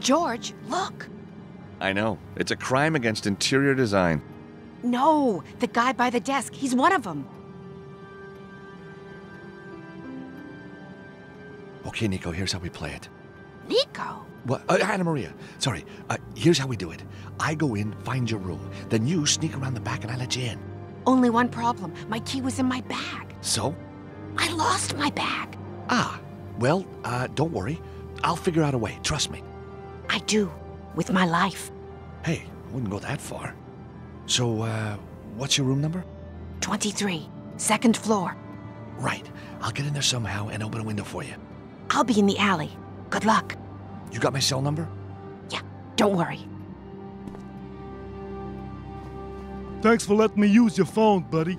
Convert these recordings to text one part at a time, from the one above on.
George, look. I know. It's a crime against interior design. No, the guy by the desk. He's one of them. Okay, Nico, here's how we play it. Nico? Well, Anna Maria, sorry. Here's how we do it. I go in, find your room. Then you sneak around the back and I let you in. Only one problem. My key was in my bag. So? I lost my bag. Ah, well, don't worry. I'll figure out a way, trust me. I do, with my life. Hey, I wouldn't go that far. So, what's your room number? 23, second floor. Right. I'll get in there somehow and open a window for you. I'll be in the alley. Good luck. You got my cell number? Yeah, don't worry. Thanks for letting me use your phone, buddy.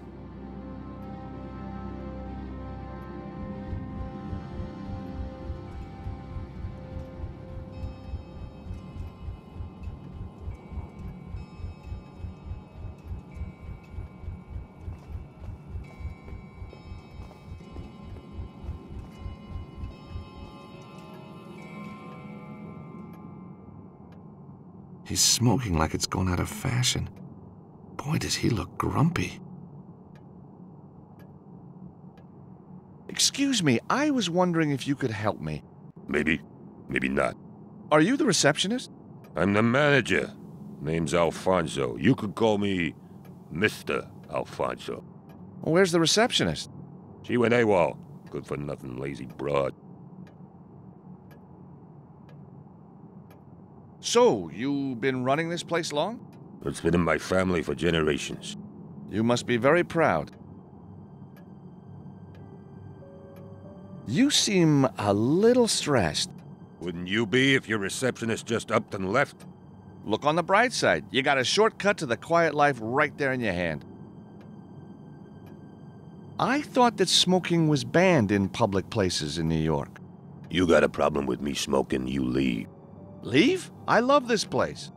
He's smoking like it's gone out of fashion. Boy, does he look grumpy. Excuse me, I was wondering if you could help me. Maybe, maybe not. Are you the receptionist? I'm the manager. Name's Alfonso. You could call me Mr. Alfonso. Well, where's the receptionist? She went AWOL. Good for nothing, lazy broad. So, you been running this place long? It's been in my family for generations. You must be very proud. You seem a little stressed. Wouldn't you be if your receptionist just upped and left? Look on the bright side. You got a shortcut to the quiet life right there in your hand. I thought that smoking was banned in public places in New York. You got a problem with me smoking, you leave. Leave? I love this place.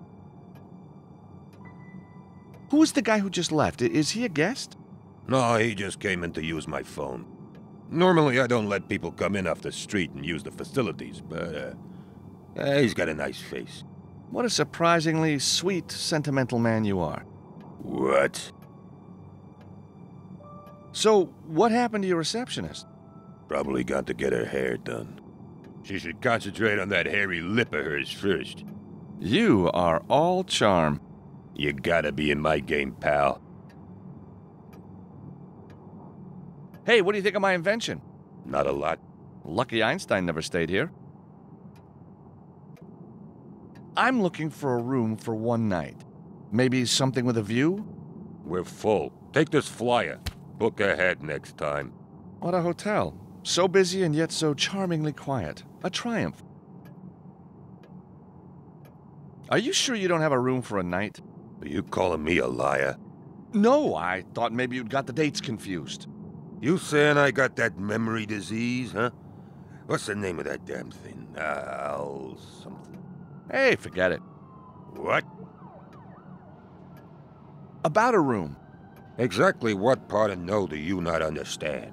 Who is the guy who just left? Is he a guest? No, he just came in to use my phone. Normally, I don't let people come in off the street and use the facilities, but he's got a nice face. What a surprisingly sweet, sentimental man you are. What? So, what happened to your receptionist? Probably got to get her hair done. She should concentrate on that hairy lip of hers first. You are all charm. You gotta be in my game, pal. Hey, what do you think of my invention? Not a lot. Lucky Einstein never stayed here. I'm looking for a room for one night. Maybe something with a view? We're full. Take this flyer. Book ahead next time. What a hotel. So busy and yet so charmingly quiet. A triumph. Are you sure you don't have a room for a night? Are you calling me a liar? No, I thought maybe you'd got the dates confused. You saying I got that memory disease, huh? What's the name of that damn thing? Something. Hey, forget it. What? About a room. Exactly what part of no do you not understand?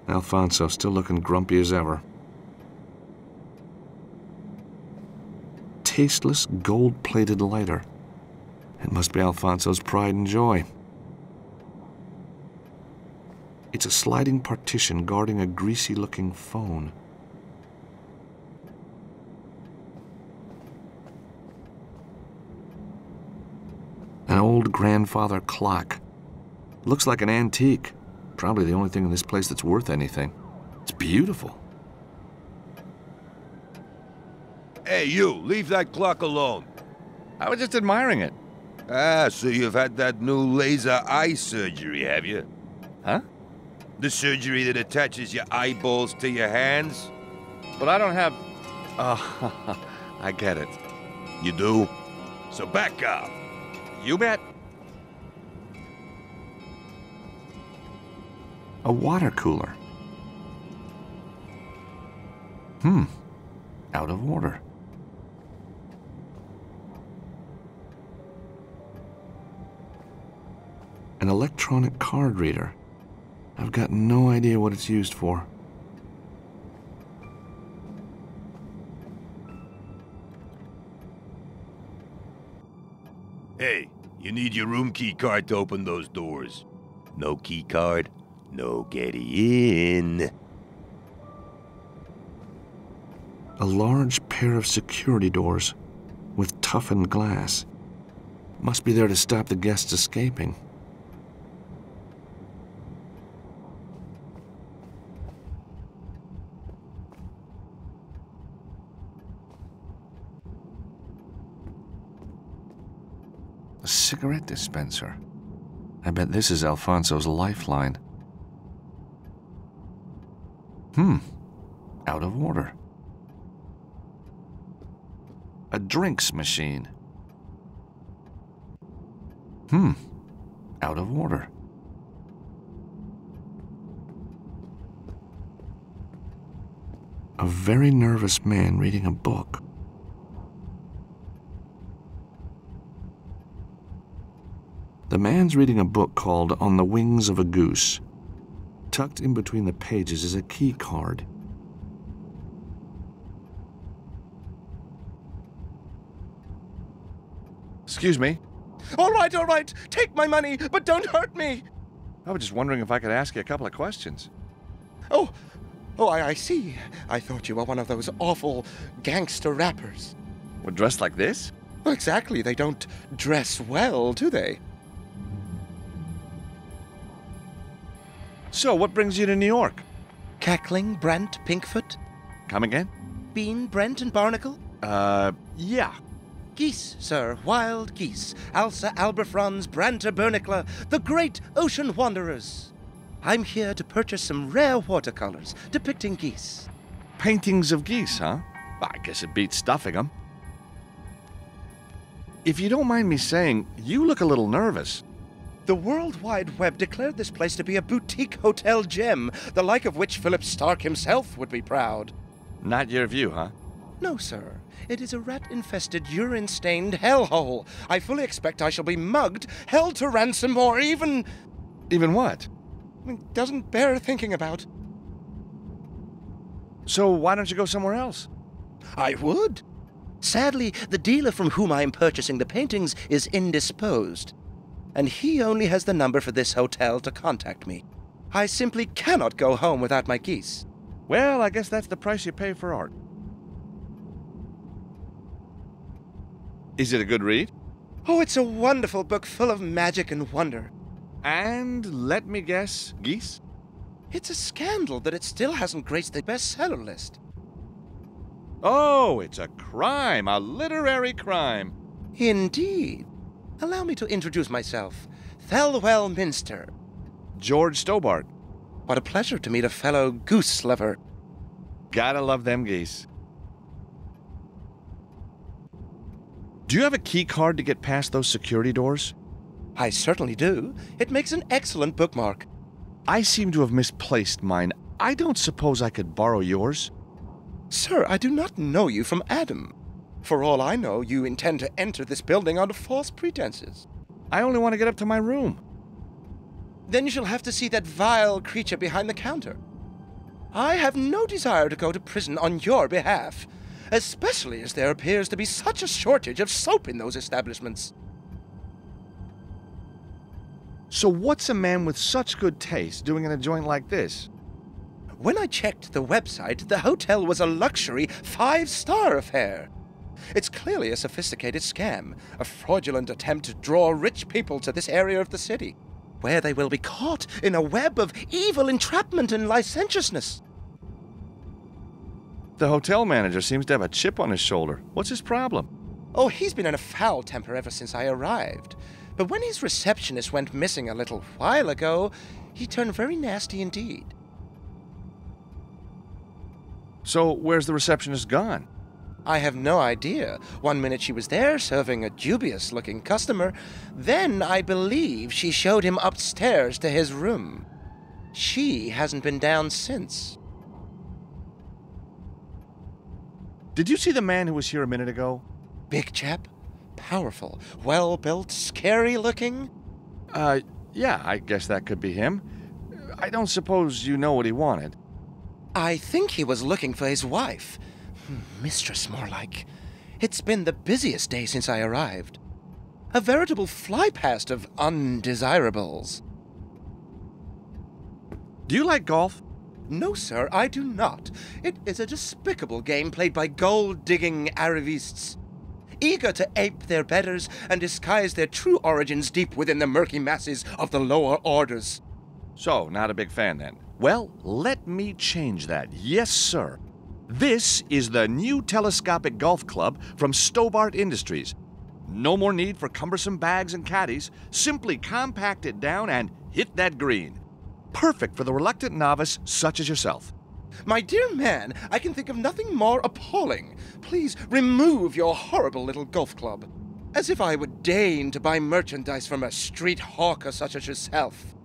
Alfonso still looking grumpy as ever. Tasteless, gold-plated lighter. It must be Alfonso's pride and joy. It's a sliding partition guarding a greasy-looking phone. An old grandfather clock. Looks like an antique. Probably the only thing in this place that's worth anything. It's beautiful. Hey, you! Leave that clock alone! I was just admiring it. Ah, so you've had that new laser eye surgery, have you? Huh? The surgery that attaches your eyeballs to your hands? But I don't have... Oh, I get it. You do? So back off. You bet. A water cooler. Out of order. An electronic card reader. I've got no idea what it's used for. Hey, you need your room key card to open those doors. No key card, no getting in. A large pair of security doors with toughened glass. Must be there to stop the guests escaping. A cigarette dispenser. I bet this is Alfonso's lifeline. Out of order. A drinks machine. Out of order. A very nervous man reading a book. The man's reading a book called On the Wings of a Goose. Tucked in between the pages is a key card. Excuse me. All right. Take my money, but don't hurt me. I was just wondering if I could ask you a couple of questions. I see. I thought you were one of those awful gangster rappers. Well, dressed like this? Well, exactly. They don't dress well, do they? So, what brings you to New York? Cackling, Brent, Pinkfoot, Come again? Bean, Brent, and Barnacle? Yeah. Geese, sir, wild geese. Alsa, Albifrons, Branter, Bernicla, the great ocean wanderers. I'm here to purchase some rare watercolors depicting geese. Paintings of geese, huh? I guess it beats stuffing them. If you don't mind me saying, you look a little nervous. The World Wide Web declared this place to be a boutique hotel gem, the like of which Philip Stark himself would be proud. Not your view, huh? No, sir. It is a rat-infested, urine-stained hellhole. I fully expect I shall be mugged, held to ransom, or even... Even what? Doesn't bear thinking about. So why don't you go somewhere else? I would. Sadly, the dealer from whom I am purchasing the paintings is indisposed, and he only has the number for this hotel to contact me. I simply cannot go home without my geese. Well, I guess that's the price you pay for art. Is it a good read? Oh, it's a wonderful book full of magic and wonder. And let me guess, geese? It's a scandal that it still hasn't graced the bestseller list. Oh, it's a crime, a literary crime. Indeed. Allow me to introduce myself. Thelwell Minster. George Stobart. What a pleasure to meet a fellow goose lover. Gotta love them geese. Do you have a key card to get past those security doors? I certainly do. It makes an excellent bookmark. I seem to have misplaced mine. I don't suppose I could borrow yours? Sir, I do not know you from Adam. For all I know, you intend to enter this building under false pretenses. I only want to get up to my room. Then you shall have to see that vile creature behind the counter. I have no desire to go to prison on your behalf, especially as there appears to be such a shortage of soap in those establishments. So what's a man with such good taste doing in a joint like this? When I checked the website, the hotel was a luxury 5-star affair. It's clearly a sophisticated scam, a fraudulent attempt to draw rich people to this area of the city, where they will be caught in a web of evil entrapment and licentiousness. The hotel manager seems to have a chip on his shoulder. What's his problem? Oh, he's been in a foul temper ever since I arrived. But when his receptionist went missing a little while ago, he turned very nasty indeed. So where's the receptionist gone? I have no idea. One minute she was there serving a dubious-looking customer. Then I believe she showed him upstairs to his room. She hasn't been down since. Did you see the man who was here a minute ago? Big chap? Powerful, well-built, scary-looking? Yeah, I guess that could be him. I don't suppose you know what he wanted. I think he was looking for his wife. Mistress, more like. It's been the busiest day since I arrived. A veritable fly-past of undesirables. Do you like golf? No, sir, I do not. It is a despicable game played by gold-digging arrivists, eager to ape their betters and disguise their true origins deep within the murky masses of the lower orders. So, not a big fan then. Well, let me change that. Yes, sir. This is the new telescopic golf club from Stobart Industries. No more need for cumbersome bags and caddies. Simply compact it down and hit that green. Perfect for the reluctant novice such as yourself. My dear man, I can think of nothing more appalling. Please remove your horrible little golf club. As if I would deign to buy merchandise from a street hawker such as yourself.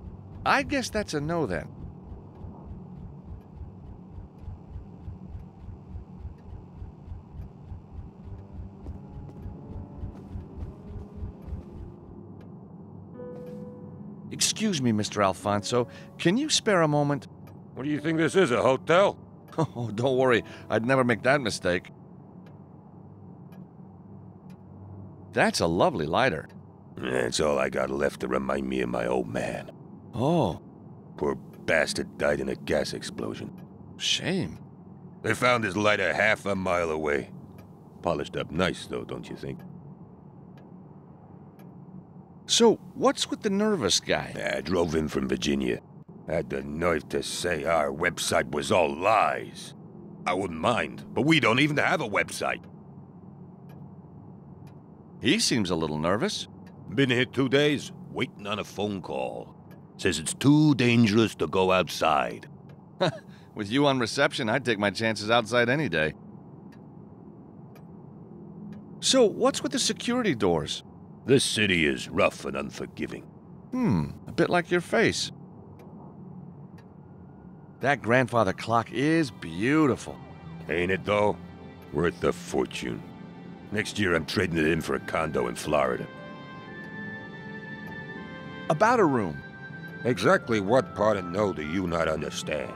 I guess that's a no then. Excuse me, Mr. Alfonso. Can you spare a moment? What do you think this is, a hotel? Oh, don't worry. I'd never make that mistake. That's a lovely lighter. That's all I got left to remind me of my old man. Oh, Poor bastard died in a gas explosion. shame. They found his lighter half a mile away. Polished up nice, though, don't you think? So, what's with the nervous guy? I drove in from Virginia. Had the nerve to say our website was all lies. I wouldn't mind, but we don't even have a website. He seems a little nervous. Been here 2 days, waiting on a phone call. Says it's too dangerous to go outside. With you on reception, I'd take my chances outside any day. So, what's with the security doors? This city is rough and unforgiving. A bit like your face. That grandfather clock is beautiful. Ain't it, though? Worth a fortune. Next year, I'm trading it in for a condo in Florida. About a room. Exactly what part of no do you not understand?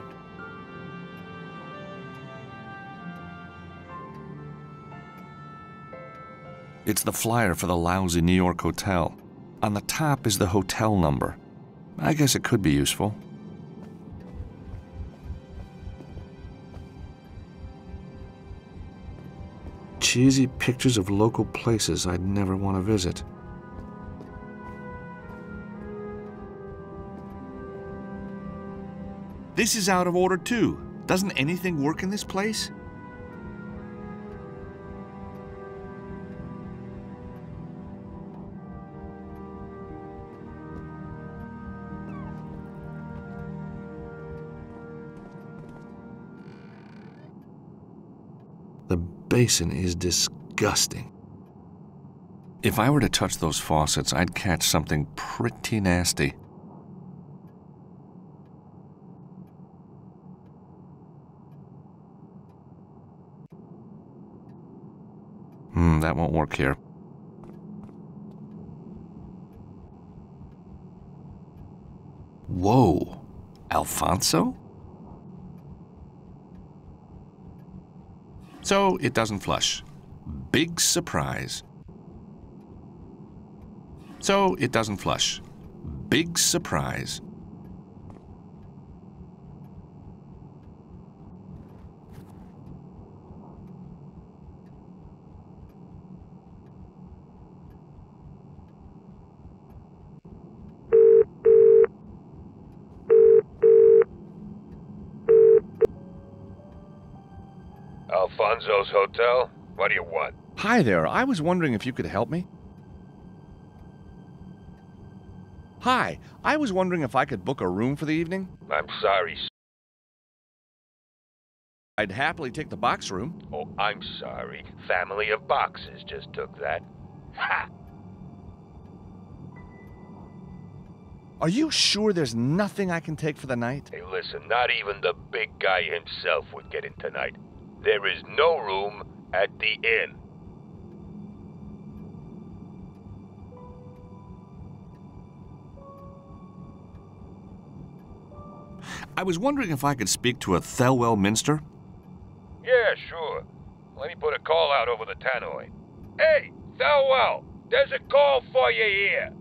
It's the flyer for the lousy New York hotel. On the top is the hotel number. I guess it could be useful. Cheesy pictures of local places I'd never want to visit. This is out of order too. Doesn't anything work in this place? The basin is disgusting. If I were to touch those faucets, I'd catch something pretty nasty. That won't work here. Whoa, Alfonso? So it doesn't flush. Big surprise. So it doesn't flush. Big surprise. Alfonso's Hotel? What do you want? Hi there. I was wondering if you could help me. Hi. I was wondering if I could book a room for the evening. I'm sorry. I'd happily take the box room. Oh, I'm sorry. Family of boxes just took that. Ha! Are you sure there's nothing I can take for the night? Hey, listen, not even the big guy himself would get in tonight. There is no room, At the inn. I was wondering if I could speak to a Thelwell Minster. Yeah, sure. Let me put a call out over the tannoy. Hey, Thelwell! There's a call for you here!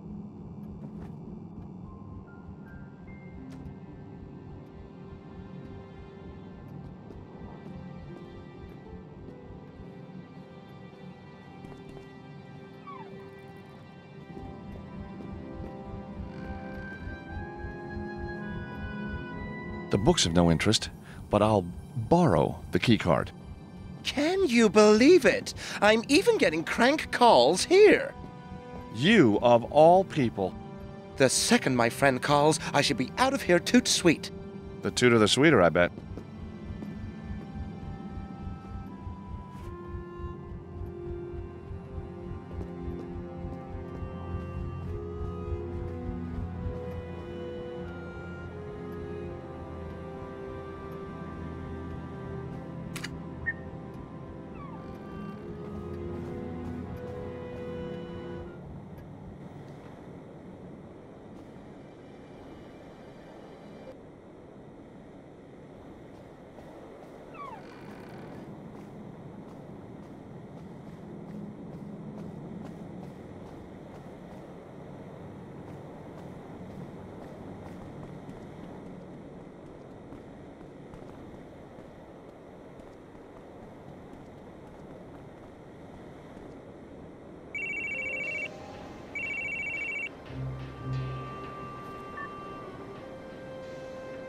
The book's of no interest, but I'll borrow the keycard. Can you believe it? I'm even getting crank calls here. You, of all people. The second my friend calls, I should be out of here toot sweet. The tutor the sweeter, I bet.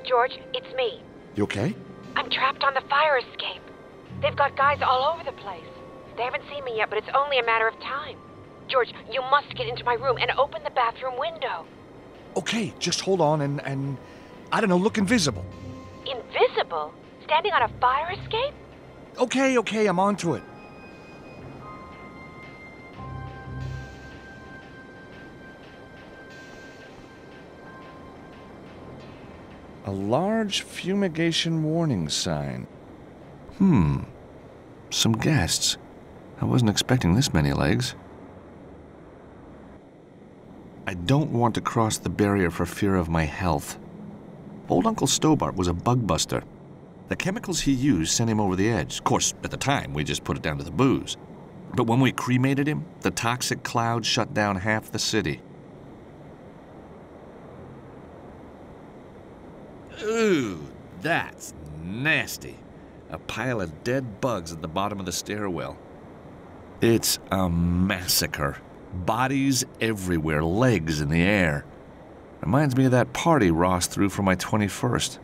George, it's me. You okay? I'm trapped on the fire escape. They've got guys all over the place. They haven't seen me yet, but it's only a matter of time. George, you must get into my room and open the bathroom window. Okay, just hold on and I don't know, look invisible. Invisible? Standing on a fire escape? Okay, I'm on to it. A large fumigation warning sign. Some guests. I wasn't expecting this many legs. I don't want to cross the barrier for fear of my health. Old Uncle Stobart was a bug buster. The chemicals he used sent him over the edge. Of course, at the time, we just put it down to the booze. But when we cremated him, the toxic cloud shut down half the city. Ooh, that's nasty. A pile of dead bugs at the bottom of the stairwell. It's a massacre. Bodies everywhere, legs in the air. Reminds me of that party Ross threw for my 21st.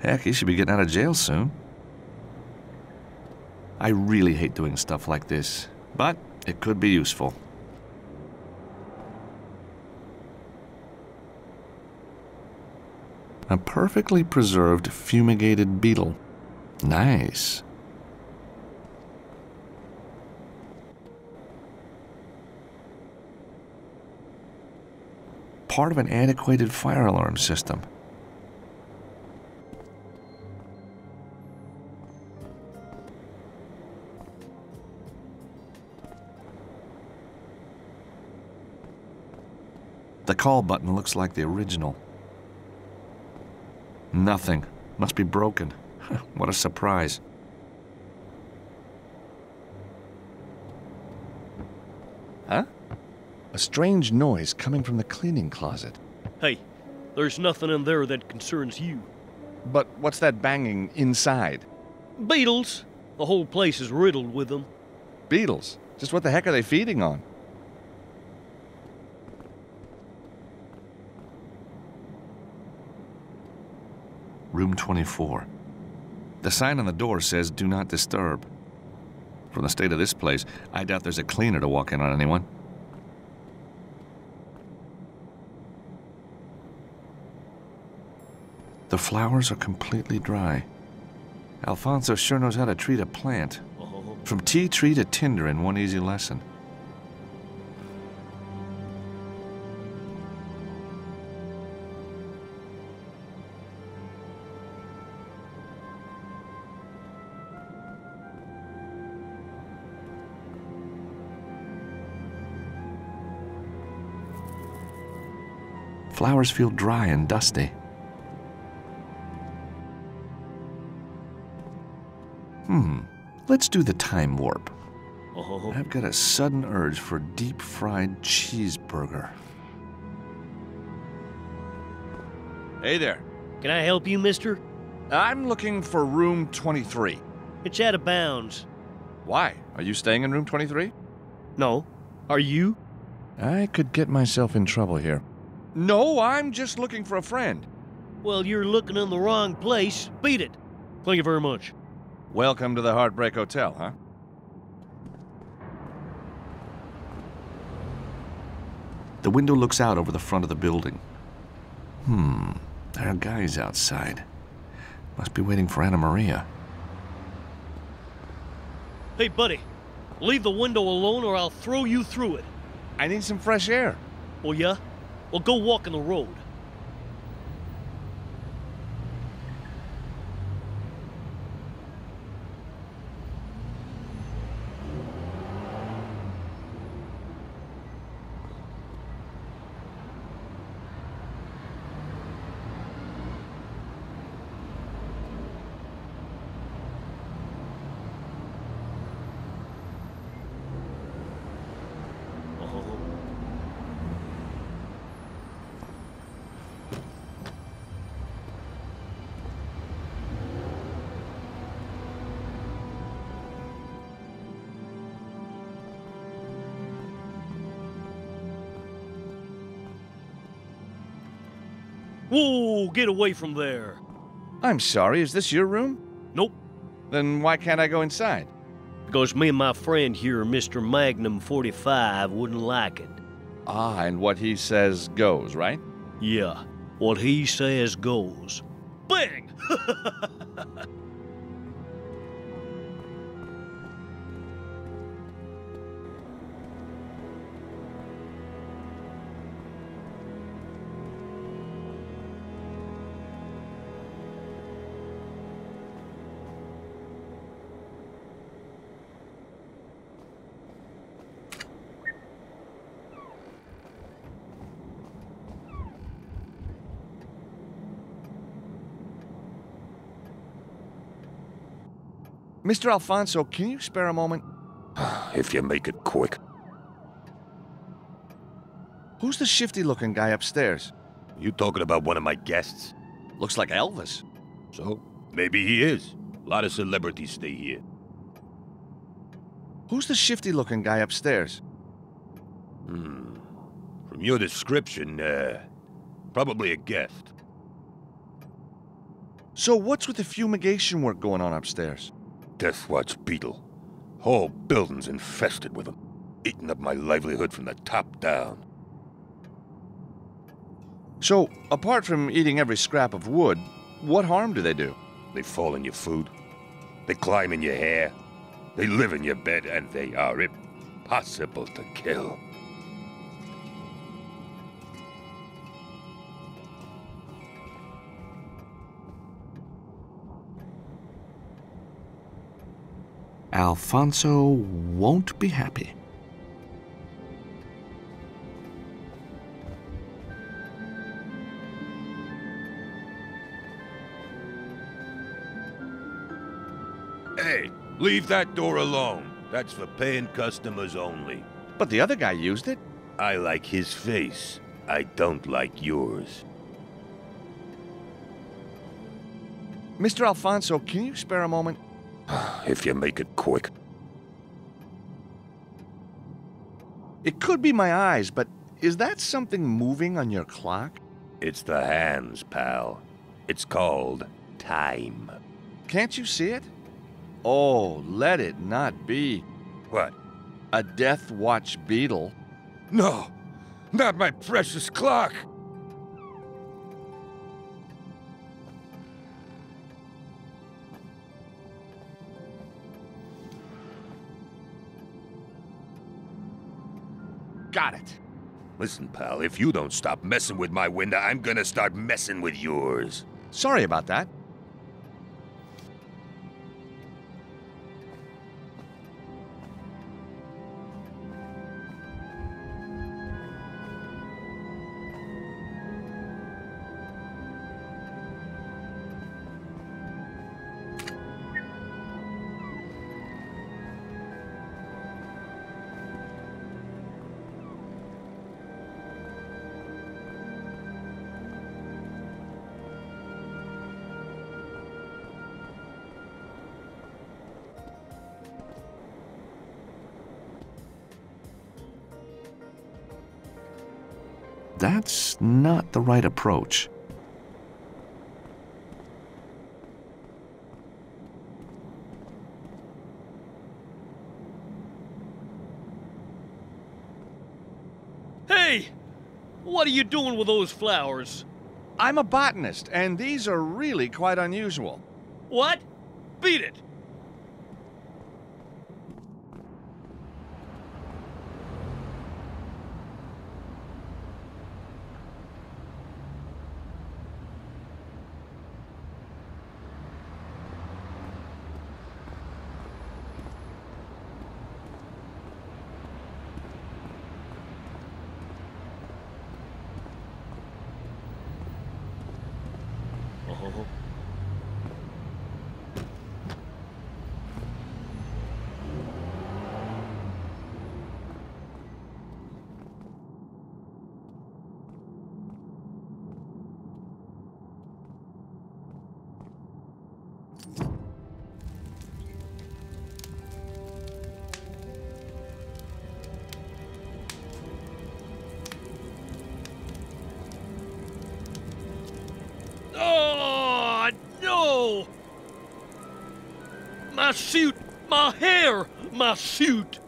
Heck, he should be getting out of jail soon. I really hate doing stuff like this, but it could be useful. A perfectly preserved fumigated beetle. Nice. Part of an antiquated fire alarm system. The call button looks like the original. Nothing. Must be broken. What a surprise. Huh? A strange noise coming from the cleaning closet. Hey, there's nothing in there that concerns you. But what's that banging inside? Beetles. The whole place is riddled with them. Beetles? Just what the heck are they feeding on? Room 24. The sign on the door says, "Do not disturb." From the state of this place, I doubt there's a cleaner to walk in on anyone. The flowers are completely dry. Alfonso sure knows how to treat a plant. From tea tree to tinder in one easy lesson. Flowers feel dry and dusty. Let's do the time warp. I've got a sudden urge for deep-fried cheeseburger. Hey there. Can I help you, mister? I'm looking for room 23. It's out of bounds. Why? Are you staying in room 23? No. Are you? I could get myself in trouble here. No, I'm just looking for a friend. Well, you're looking in the wrong place. Beat it. Thank you very much. Welcome to the Heartbreak Hotel, huh? The window looks out over the front of the building. There are guys outside. Must be waiting for Anna Maria. Hey, buddy. Leave the window alone or I'll throw you through it. I need some fresh air. Oh, yeah? Well, go walk in the road. Whoa, get away from there. I'm sorry, is this your room? Nope. Then why can't I go inside? Because me and my friend here, Mr. Magnum 45, wouldn't like it. Ah, and what he says goes, right? Yeah, what he says goes. Bang! Mr. Alfonso, can you spare a moment? If you make it quick. Who's the shifty-looking guy upstairs? You talking about one of my guests? Looks like Elvis. So, maybe he is. A lot of celebrities stay here. Who's the shifty-looking guy upstairs? From your description, probably a guest. So what's with the fumigation work going on upstairs? Death Watch beetle. Whole building's infested with them. Eating up my livelihood from the top down. So, apart from eating every scrap of wood, what harm do they do? They fall in your food. They climb in your hair. They live in your bed, and they are impossible to kill. Alfonso won't be happy. Hey, leave that door alone. That's for paying customers only. But the other guy used it. I like his face. I don't like yours. Mr. Alfonso, can you spare a moment? If you make it quick. It could be my eyes, but is that something moving on your clock? It's the hands, pal. It's called time. Can't you see it? Oh, let it not be. What? A Death Watch beetle. No! Not my precious clock! Got it. Listen, pal, if you don't stop messing with my window, I'm gonna start messing with yours. Sorry about that. that's not the right approach. Hey! What are you doing with those flowers? I'm a botanist, and these are really quite unusual. What? Beat it! Oh, no! My suit! My hair! My suit!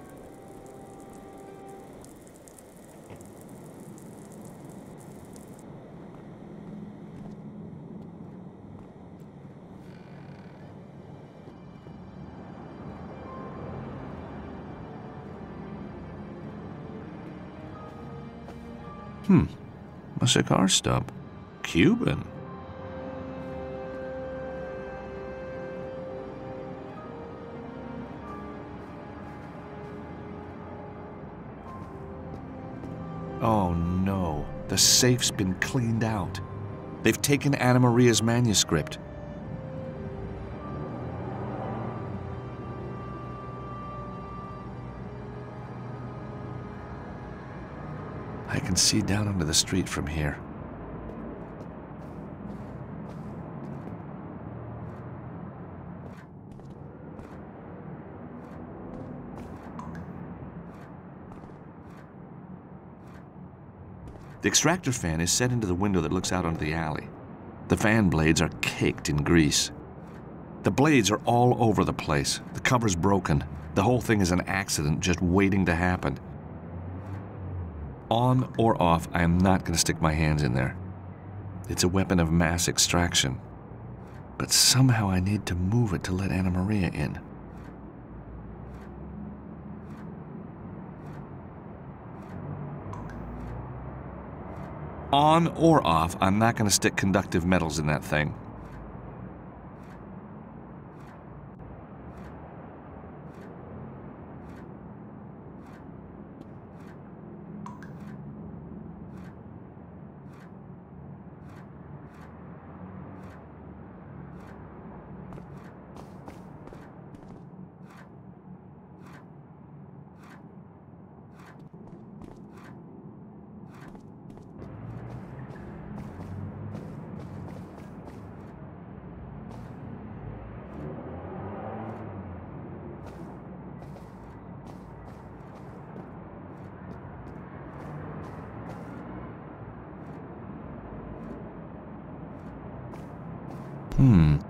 A cigar stub. Cuban. Oh no, the safe's been cleaned out. They've taken Anna Maria's manuscript. I can see down onto the street from here. The extractor fan is set into the window that looks out onto the alley. The fan blades are caked in grease. The blades are all over the place. The cover's broken. The whole thing is an accident just waiting to happen. On or off, I am not going to stick my hands in there. It's a weapon of mass extraction. But somehow I need to move it to let Anna Maria in. On or off, I'm not going to stick conductive metals in that thing.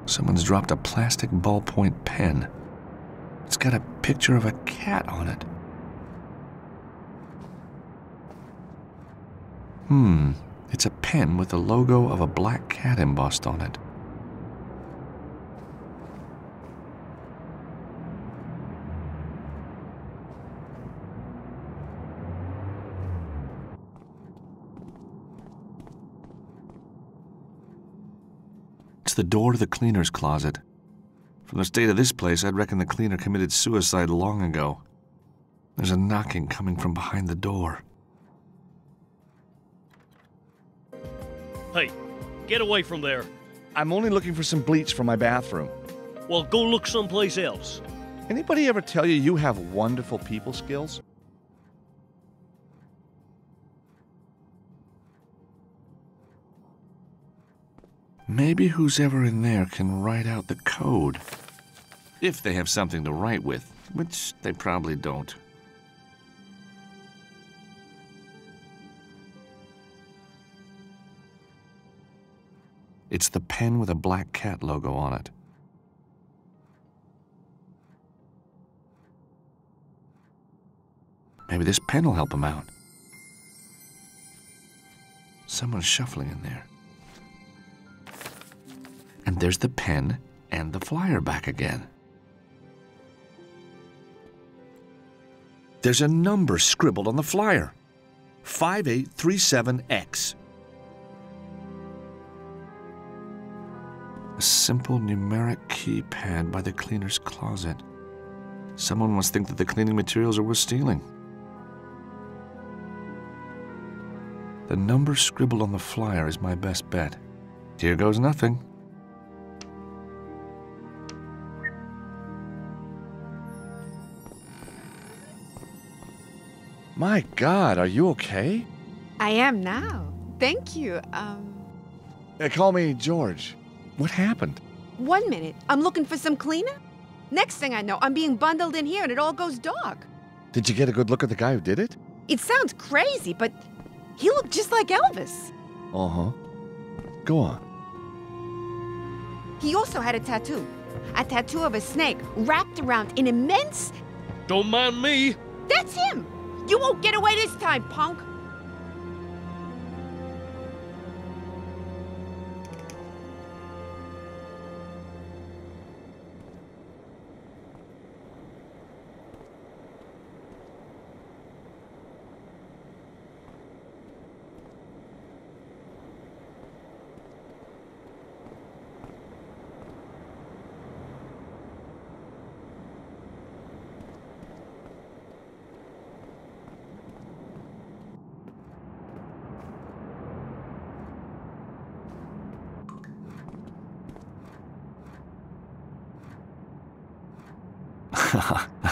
Someone's dropped a plastic ballpoint pen. It's got a picture of a cat on it. It's a pen with the logo of a black cat embossed on it. It's the door to the cleaner's closet. From the state of this place, I'd reckon the cleaner committed suicide long ago. There's a knocking coming from behind the door. Hey, get away from there. I'm only looking for some bleach for my bathroom. Well, go look someplace else. Anybody ever tell you you have wonderful people skills? Maybe who's ever in there can write out the code. If they have something to write with, which they probably don't. It's the pen with a black cat logo on it. Maybe this pen will help him out. Someone's shuffling in there. And there's the pen and the flyer back again. There's a number scribbled on the flyer. 5837X. A simple numeric keypad by the cleaner's closet. Someone must think that the cleaning materials are worth stealing. The number scribbled on the flyer is my best bet. Here goes nothing. My God, are you okay? I am now. Thank you. Call me George. What happened? 1 minute. I'm looking for some cleaner. Next thing I know, I'm being bundled in here and it all goes dark. Did you get a good look at the guy who did it? It sounds crazy, but he looked just like Elvis. Uh-huh. Go on. He also had a tattoo. A tattoo of a snake wrapped around an immense... Don't mind me. That's him! You won't get away this time, punk!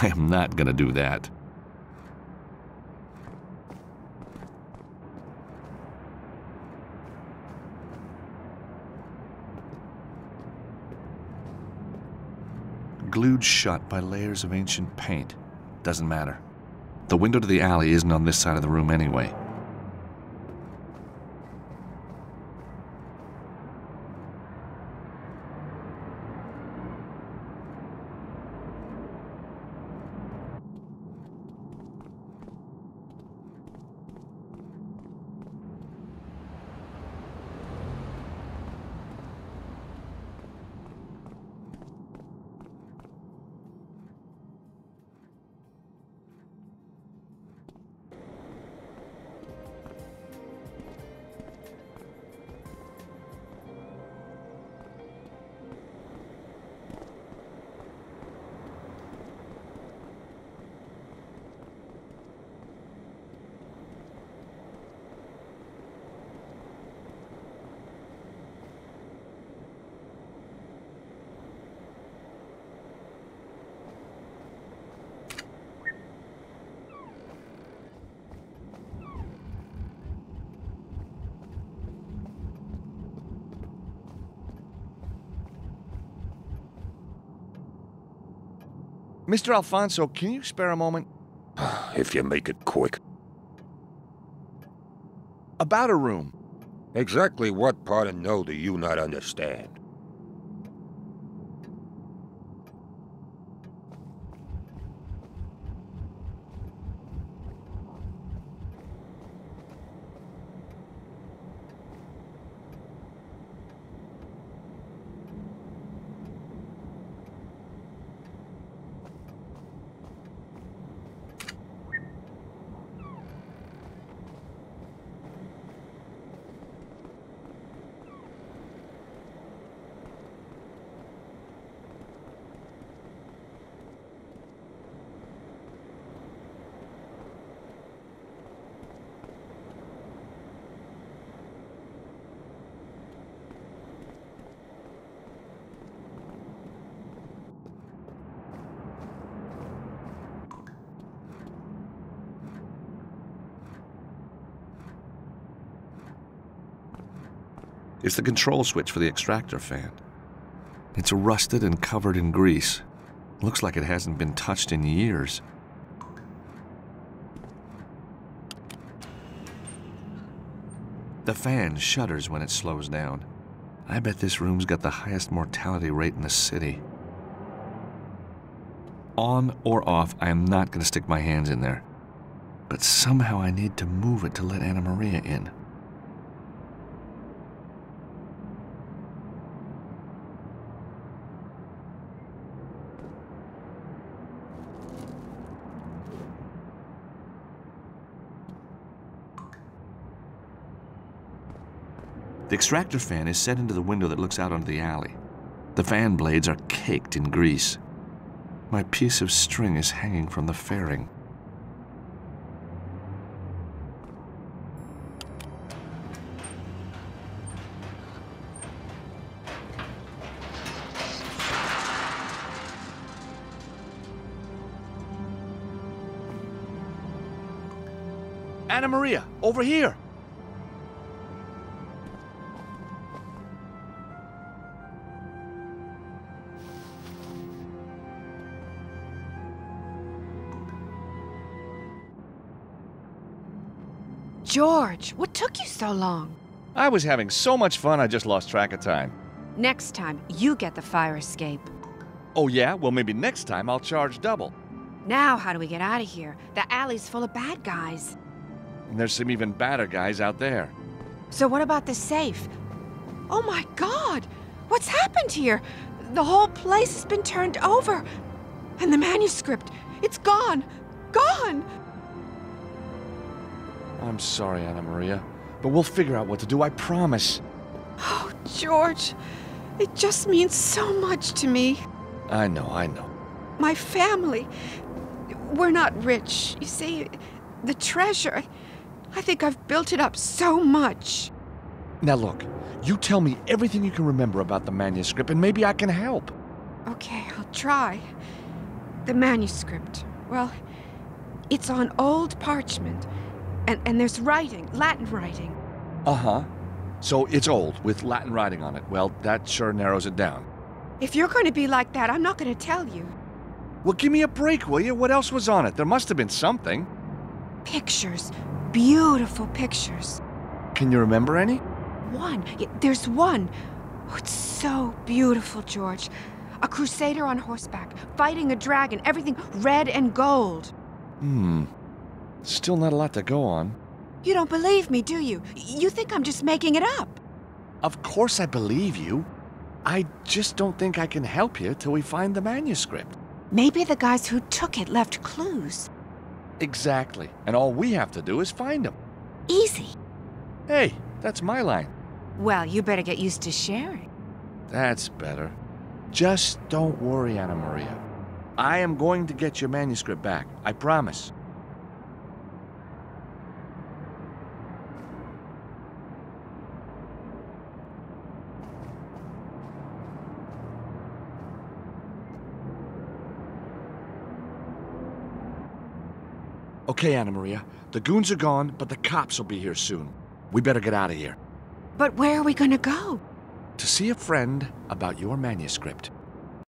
I am not gonna do that. Glued shut by layers of ancient paint. Doesn't matter. The window to the alley isn't on this side of the room anyway. Mr. Alfonso, can you spare a moment? If you make it quick. About a room. Exactly what part of no do you not understand? It's the control switch for the extractor fan. It's rusted and covered in grease. Looks like it hasn't been touched in years. The fan shudders when it slows down. I bet this room's got the highest mortality rate in the city. On or off, I am not going to stick my hands in there. But somehow I need to move it to let Anna Maria in. The extractor fan is set into the window that looks out onto the alley. The fan blades are caked in grease. My piece of string is hanging from the fairing. Anna Maria, over here! George, what took you so long? I was having so much fun I just lost track of time. Next time, you get the fire escape. Oh yeah? Well, maybe next time I'll charge double. Now, how do we get out of here? The alley's full of bad guys. And there's some even badder guys out there. So what about the safe? Oh my God! What's happened here? The whole place has been turned over. And the manuscript, it's gone! Gone! I'm sorry, Anna Maria, but we'll figure out what to do, I promise. Oh, George, it just means so much to me. I know. My family, we're not rich. You see, the treasure, I think I've built it up so much. Now look, you tell me everything you can remember about the manuscript and maybe I can help. Okay, I'll try. The manuscript, well, it's on old parchment. And there's writing, Latin writing. Uh-huh. So it's old, with Latin writing on it. Well, that sure narrows it down. If you're going to be like that, I'm not going to tell you. Well, give me a break, will you? What else was on it? There must have been something. Pictures. Beautiful pictures. Can you remember any? One. There's one. Oh, it's so beautiful, George. A crusader on horseback, fighting a dragon, everything red and gold. Still not a lot to go on. You don't believe me, do you? You think I'm just making it up. Of course I believe you. I just don't think I can help you till we find the manuscript. Maybe the guys who took it left clues. Exactly. And all we have to do is find them. Easy. Hey, that's my line. Well, you better get used to sharing. That's better. Just don't worry, Anna Maria. I am going to get your manuscript back. I promise. Okay, Anna Maria. The goons are gone, but the cops will be here soon. We better get out of here. But where are we going to go? To see a friend about your manuscript.